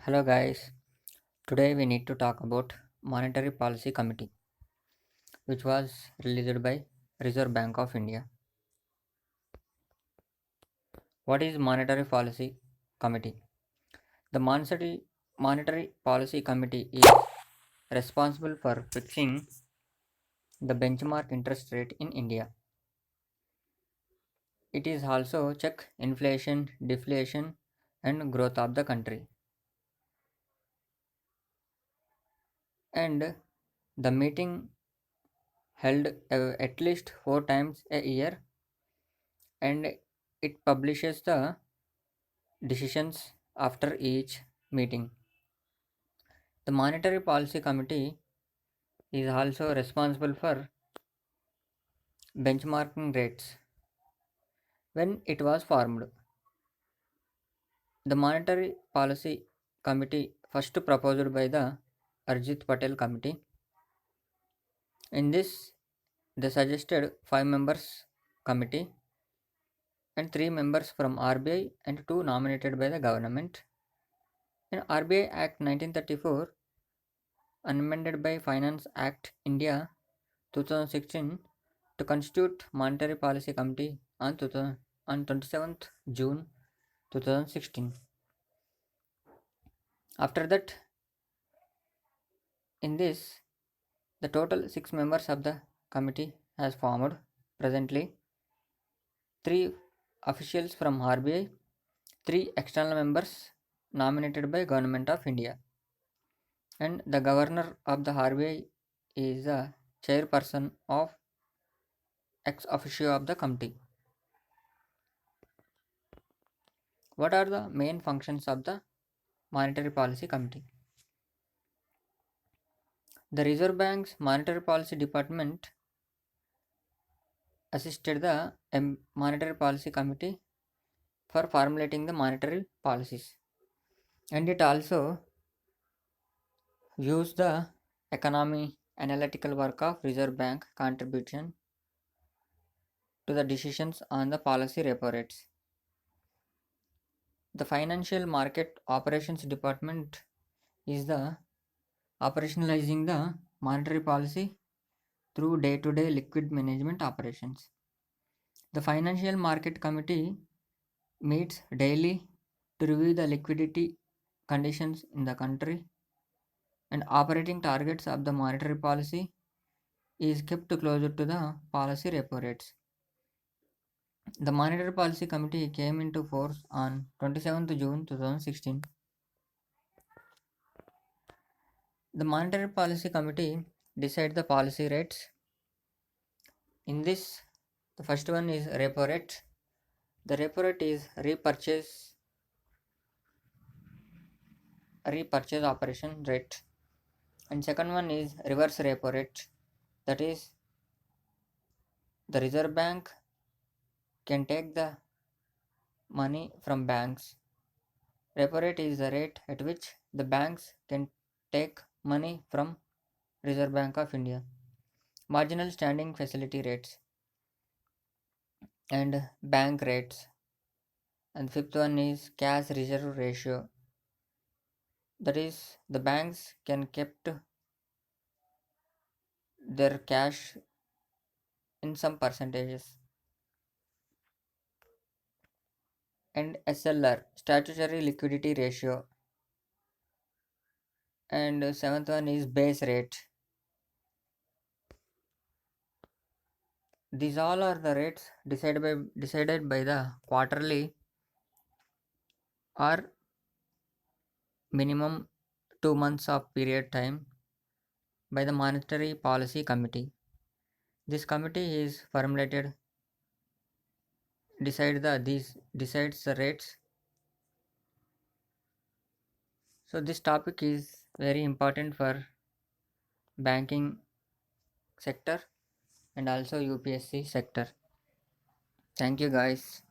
Hello guys. Today we need to talk about Monetary Policy Committee, which was released by Reserve Bank of India. What is Monetary Policy Committee? The Monetary Policy Committee is responsible for fixing the benchmark interest rate in India. It is also check inflation, deflation and growth of the country. And the meeting held at least 4 times a year, and it publishes the decisions after each meeting. The Monetary Policy Committee is also responsible for benchmarking rates. When it was formed, the Monetary Policy Committee first proposed by the Arjit Patel Committee. In this, they suggested 5 members committee and 3 members from RBI and 2 nominated by the government. In RBI Act 1934, amended by Finance Act India 2016, to constitute Monetary Policy Committee on 27th June 2016. After that, in this, the total 6 members of the committee has formed. Presently, 3 officials from RBI, 3 external members nominated by Government of India, and the governor of the RBI is the chairperson of ex officio of the committee. What are the main functions of the Monetary Policy Committee? The Reserve Bank's Monetary Policy Department assisted the Monetary Policy Committee for formulating the monetary policies, and it also views the economy analytical work of Reserve Bank contribution to the decisions on the policy repo rates. The Financial Market Operations Department is the operationalizing the monetary policy through day-to-day liquid management operations. The Financial Market Committee meets daily to review the liquidity conditions in the country, and operating targets of the monetary policy is kept closer to the policy repo rates. The Monetary Policy Committee came into force on 27th June 2016. The Monetary Policy Committee decide the policy rates. In this, the first one is repo rate. The repo rate is repurchase operation rate, and second one is reverse repo rate. That is, the Reserve Bank can take the money from banks. Repo rate is the rate at which the banks can take money from Reserve Bank of India. Marginal standing facility rates and bank rates. And fifth one is cash reserve ratio. That is, the banks can kept their cash in some percentages. And SLR, statutory liquidity ratio. And seventh one is base rate. These all are the rates decided by the quarterly or minimum 2 months of period time by the Monetary Policy Committee. This committee is formulated decides the rates. So this topic is very important for banking sector and also UPSC sector. Thank you guys.